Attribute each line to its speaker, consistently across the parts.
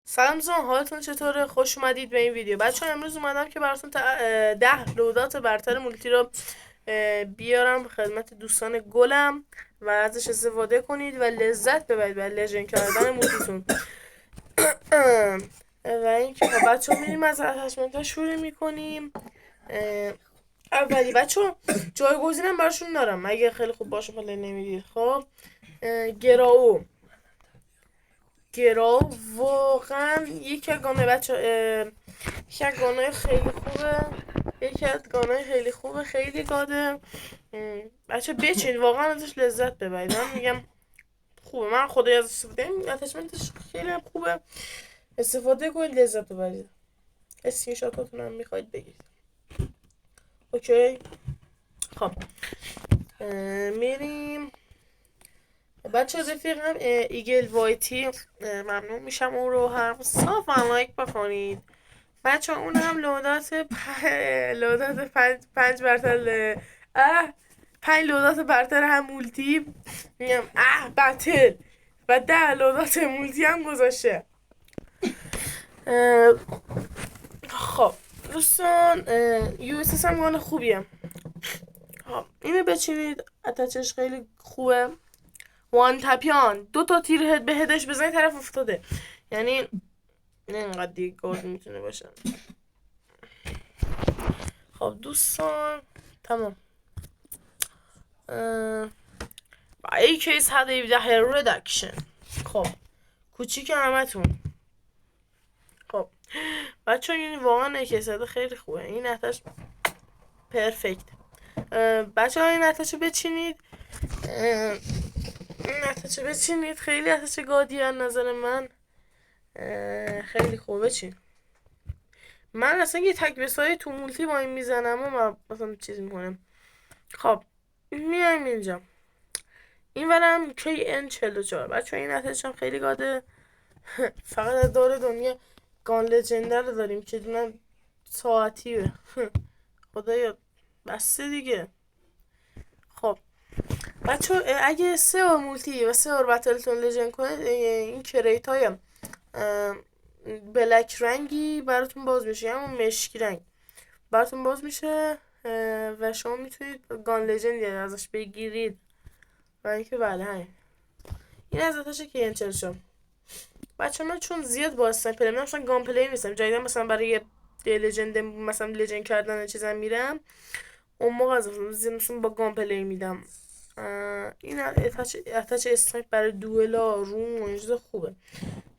Speaker 1: سلام دوستان، حالتون چطوره؟ خوش اومدید به این ویدیو. بچه‌ها امروز اومدم که براتون 10 لودات برتر مولتی رو بیارم خدمت دوستان گلم و ازش استفاده کنید و لذت ببرید و لژن کردن مولتیتون. و اینکه خب بچه‌ها میریم از اتچمنت ها شروع میکنیم. اولی بچه‌ها جایگزینم براشون دارم اگه خیلی خوب باشه پلی نمیدید. خب گراو گرا واقعا یکی از گانه یکی از گانه خیلی خوبه، یکی از گانه خیلی خوبه، خیلی گاده. بچه بچین واقعا ازش لذت ببرید. من میگم خوبه، من خدای از استفاده این اتچمنتش خیلی هم خوبه. استفاده کنید لذت ببرید. اسکرین شاتاتون هم میخواید بگید. اوکی خب میریم. بچه رفیقم ایگل وایتی، ممنون میشم اون رو هم صافا لایک بکنید. بچه اون هم لودات پنج برتر پنج لودات برتر هم مولتی، میگم بتل و 10 لودات مولتی هم گذاشته. خب دوستان یو اس اس هم مال خوبیه. خب اینو بچینید، اتچش خیلی خوبه. وان تپیان 2 تا تیر هد به هدش بزنی طرف افتاده، یعنی نه اینقدر دیگه گود میتونه باشه. خب دوستان تمام. و ای کیس هد 17 ردکشن. خب کوچیک همتون. خب بچه این واقعا اکیساده خیلی خوبه. این اتش پرفکت. بچه ها این اتش رو بچینید. این اتش رو بچینید، خیلی اتش گادی از نظر من. خیلی خوبه. بچین. من اصلا یه تک بسایی تو مولتی با این میزنم و من مثلا چیز میکنم. خب میایم اینجا. این ورم KN44. بچه این اتش هم خیلی گاده. فقط از دور دنیا گان لجندر رو داریم که دونم ساعتیه. خدایا بسته دیگه. خب بچه اگه 3 بار مولتی و 3 بار بتلتون لجند کنید، این کریت های بلک رنگی براتون باز میشه، یعنی مشکی رنگ براتون باز میشه و شما میتونید گان لجندی ازش بگیرید. و اینکه بله همین این از اتشه که این چلشم. بچه من چون زیاد با اسنایپر من مثلا گام پلی نیستم، جدیدا مثلا برای لجند مثلا لجند کردن چیزام میرم، اون موقع از مثلا با گام پلی میدم. این اتچ اسنایپ برای دوئلا روم و اینجا خوبه.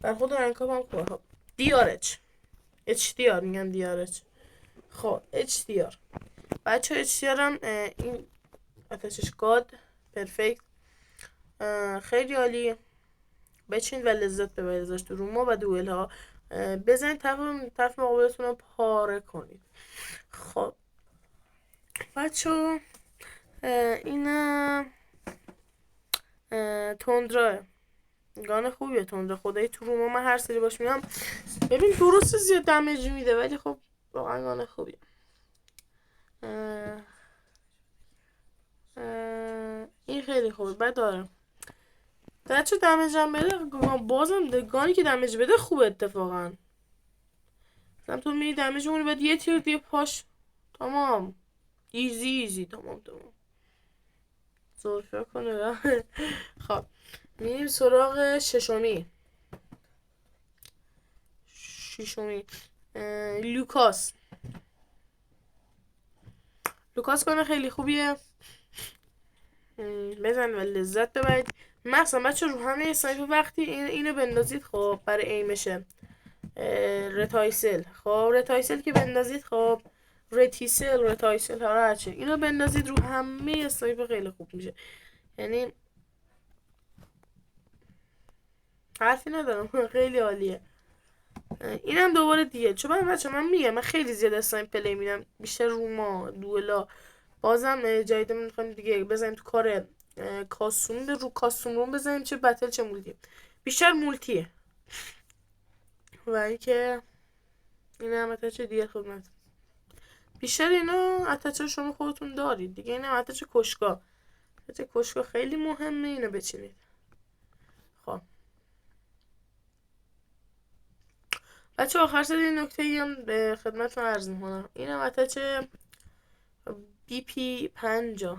Speaker 1: در خود رنکاب هم خوبه. خب دیارچ اچ دی آر میگم دیارچ. خب اچ دی آر بچه اچ دی آر هم این اتچش گاد پرفکت، خیلی عالی. بچین و لذت ببرید ازش تو روما و دوئل ها. بزنید طرف مقابلتون رو پاره کنید. خب بچه اینم تندرا گان خوبیه. تندرا خدایی تو روما من هر سری باش میام. ببین درست زیاد دمیج میده ولی خب واقعا گان خوبیه. این خیلی خوبه. بعد دارم در چه دمیج هم بده بازم گانی که دمیج بده خوبه اتفاقا. مثلا تو میری دمیج مونی بعد یه تیر دیگه پاش تمام. ایزی تمام. زورفه کنه. خب میریم سراغ ششمی. لوکاس. لوکاس کنه خیلی خوبیه. بزن و لذت ببرید. مثلا بچه رو همه اسنایپر وقتی اینو بندازید خب برای ایمشه رتایسل. خب رتایسل که بندازید، خب رتایسل هرچی اینو بندازید رو همه اسنایپر خیلی خوب میشه. یعنی حرفی ندارم. خیلی عالیه. اینم دوباره دیگه چون من بچه من میگم من خیلی زیاد اسنایپ پلی میدم، بیشتر روما دوئلا. بازم جدیدا میخوایم دیگه بزنیم تو کار کاستوم، رو کاستوم روم بزنیم، چه بتل چه مولتی. بیشتر مولتیه. و اینکه این هم اتچ دیگه خدمت. بیشتر اینو اتچ شما خودتون دارید دیگه. این هم اتچ کشگاه. اتچ کشگاه خیلی مهمه، اینو بچینید. خب بچه آخر سر این نکته هم به خدمتتون عرض میکنم. این هم اتچ BP50.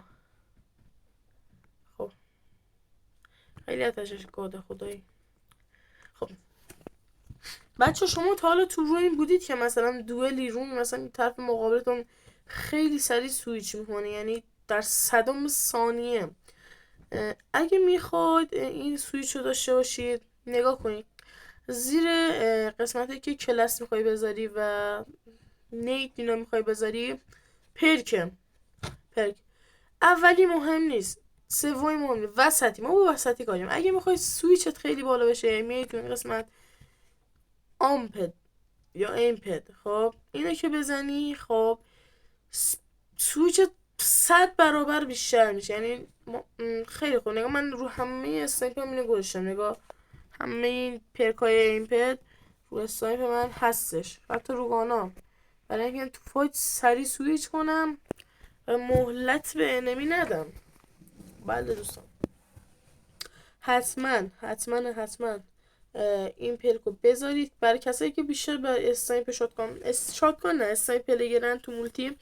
Speaker 1: خب خیلی اتچش گاده خدایی. خب بچه شما تا حالا تو روی این بودید که مثلا دوئلی روم مثلا طرف مقابلتون خیلی سریع سویچ میکنه، یعنی در صدم ثانیه. اگه میخواید این سویچ رو داشته باشید، نگاه کنید زیر قسمتی که کلاس میخوای بذاری و نیت اینا میخوای بذاری، پرک اولی مهم نیست، سومی مهم نیست، وسطی. ما با وسطی کاریم. اگه میخوای سویچت خیلی بالا بشه، میای تو این قسمت آمپد یا ایمپد، خب اینو که بزنی، خب سویچت 100 برابر بیشتر میشه. یعنی خیلی خوب. نگاه من رو همه اسنایپ هم اینو گذاشتم، نگاه همه این پرکای ایمپد رو اسنایپ من هستش، حتی رو گانا، برای اینکه تو فایت سری سویچ کنم و مهلت به انمی ندم. بله دوستان، حتما این پرکو بذارید برای کسایی که بیشتر به اسنایپ شاتگان نه اسنایپ پلیگرن تو مولتی،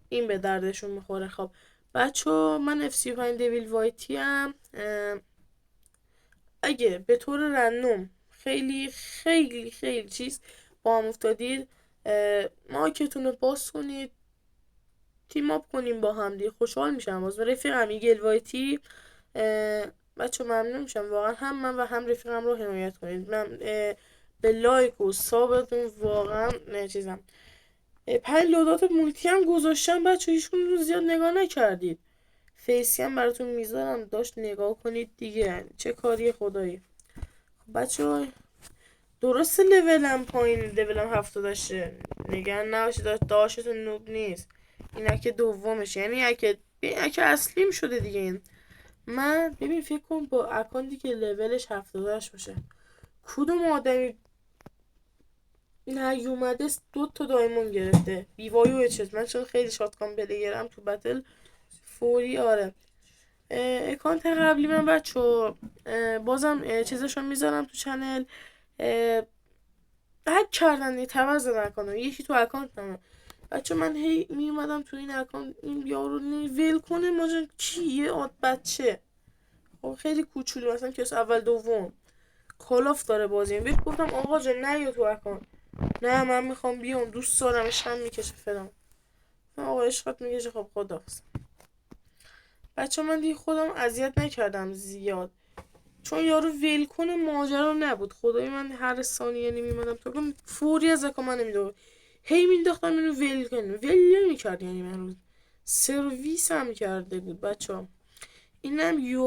Speaker 1: این به دردشون میخوره. خب بچه من F35 دیویل وایتی هم اگه به طور رندوم خیلی چیز با هم افتادید، مایکتون رو باز کنید، تیم اپ کنیم با هم دیگه، خوشحال میشم. باز رفیقم ایگل وایتی، بچه ممنون میشم واقعا، هم من و هم رفیقم رو حمایت کنید. من به لایک و سابتون واقعا چیزم. 5 لودات مولتی هم گذاشتم بچه، هیچکون رو زیاد نگاه نکردید. فیسی هم براتون میذارم، داشت نگاه کنید دیگه، چه کاری خدایی. بچه درست لولم پایین، لولم 70 نگران نباشید، داشتون نوب نیست. این اکه دومش، یعنی اکه اصلیم شده دیگه. این من ببین فکر کن با اکانتی که لولش 78 باشه، کدوم آدمی نیومده 2 تا دایمون گرفته بیوایو اچت. من چون خیلی شاتگان پلیگرم تو بتل فوری. آره اکانت قبلی من بچه بازم چیزشون میذارم تو چنل. هک کردن دیگه، تبر زدن اکانتم، یکی تو اکانت نمه بچه. من هی میومدم تو این اکانت، این یارو ول کنه ماجن کیه آد بچه، خب خیلی کوچولو، مثلا کس اول دوم کالاف داره بازی. بهش گفتم آقا جان نیا تو اکانت، نه من میخوام بیام، دوست دارم، عشقم میکشه فلان. آقا عشقت میکشه، خب خداحافظ. بچه من دیگه خودم اذیت نکردم زیاد، چون یارو ول کنه ماجرا نبود. خدای من هر ثانیه نمیمدم تو کم فوری از اکا من نمیدونم، هی مینداختم اینو ول کنه، ول نمیکرد. یعنی من روز سرویس هم کرده بود بچه ها. اینم یو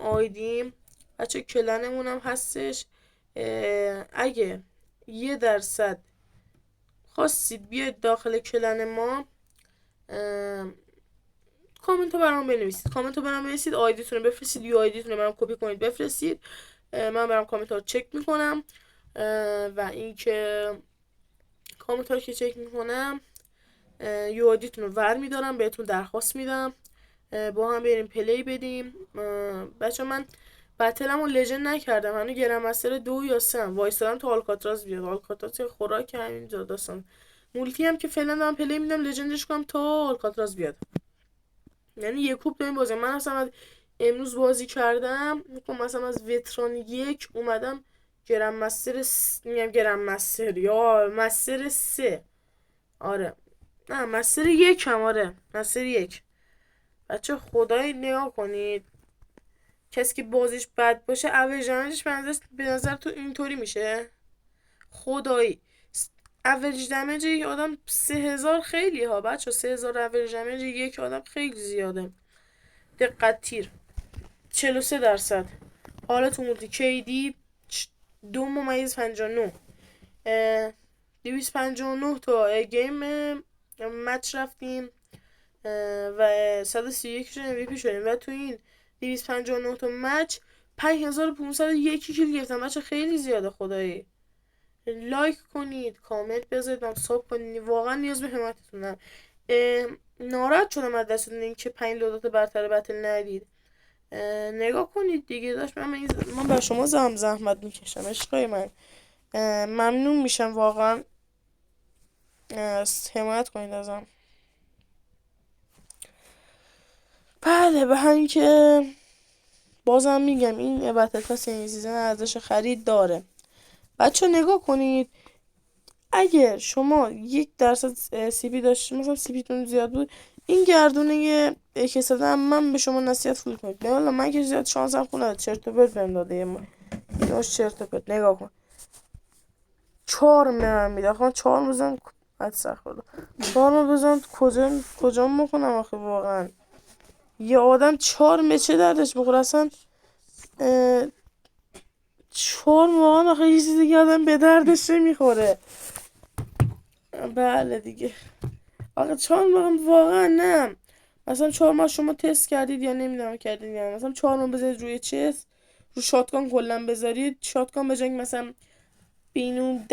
Speaker 1: آیدیم بچه، کلنمون هم هستش. اگه 1% خواستید بیاید داخل کلن ما، کامنت رو برام بنویسید، آیدیتون رو بفرستید، یو آیدیتون رو برام کپی کنید بفرستید، من برام کامنت ها رو چک میکنم و اینکه کامنت ها رو که چک میکنم یو آیدیتون رو ور میدارم، بهتون درخواست میدم با هم بریم پلی بدیم. بچه من بتلم رو لجند نکردم، هنو گرم مستر 2 یا 3 هم وایستادم تا آلکاتراز بیاد. آلکاتراز خوراک همینجا داستان. مولتی هم که فعلا دارم پلی میدم لجندش کنم تا آلکاتراز بیاد، یعنی یک کوب داریم بازی. من اصلا از امروز بازی کردم، مثلا از وتران 1 اومدم گرم مستر میگم گرم مستر یا مستر 3. آره نه مستر 1 هم، آره مستر 1. بچه خدای نگاه کنید، کسی که بازیش بد باشه اوریج دمیجش به نظر تو اینطوری میشه. خدایی اوریج دمیج یک آدم 3000 خیلی ها بچه، 3000 اوریج دمیج یک آدم خیلی زیاده. دقت تیر 43%. حالا تو مولتی کیدی 2.59، 259 تا گیم مچ رفتیم و 131 شدیم MVP شدیم و تو این 259 تا مچ 5501 کیل گرفتم بچه، خیلی زیاده. خدایی لایک کنید، کامنت بذارید، هم ساب کنید، واقعا نیاز به حمایتتونم. ناراحت شدم از دستتون این که 5 لودات برتر بتل ندید. نگاه کنید دیگه، داشت من بر شما زحمت میکشم عشقای من. ممنون میشم واقعا حمایت کنید ازم. بله به همین که بازم میگم این بتل پاس این سیزن ارزش خرید داره. بچه نگاه کنید، اگر شما 1% سی پی داشت، مثلا سی پیتون زیاد بود، این گردونه کسه من به شما نصیحت فول کنید. نه من که زیاد شانسم خونه چرت و پرت بهم داده ایناش چرت و پرت. نگاه کن 4 من میده، آخه 4 بزن استغفرالله 4 بزن کجا میکنم آخه واقعا یه آدم 4 چه دردش بخوره اصلا. 4 واقعا آخه یه چیز دیگه آدم به دردش نمیخوره. بله دیگه آخه 4 واقعا نه. مثلا 4 ماه شما تست کردید یا نمیدونم کردید یا مثلا 4 ماه بذارید روی چست، رو شاتگان کلا بذارید، شاتگان به جای مثلا بینون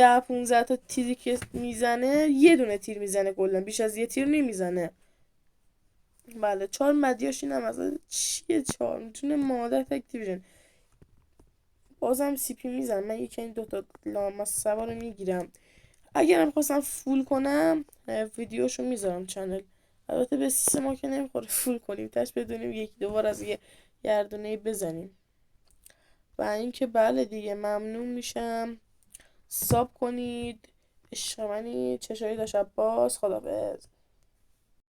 Speaker 1: 10-15 تا تیری که میزنه یه دونه تیر میزنه، کلا بیش از یه تیر نمیزنه. بله 4 مدیاش اینم از چیه 4 میتونه مادر اکتیویژن بازم سی پی میزنم. من یکی این دوتا لامصبا رو میگیرم. اگرم خواستم فول کنم ویدیوشو میذارم چنل. البته به سیستم که نمیخوره فول کنیم، تش بدونیم یکی دوبار از یه گردونه بزنیم. و اینکه بله دیگه ممنون میشم ساب کنید. عشق منی. چشایی داشت عباس. خدافظ.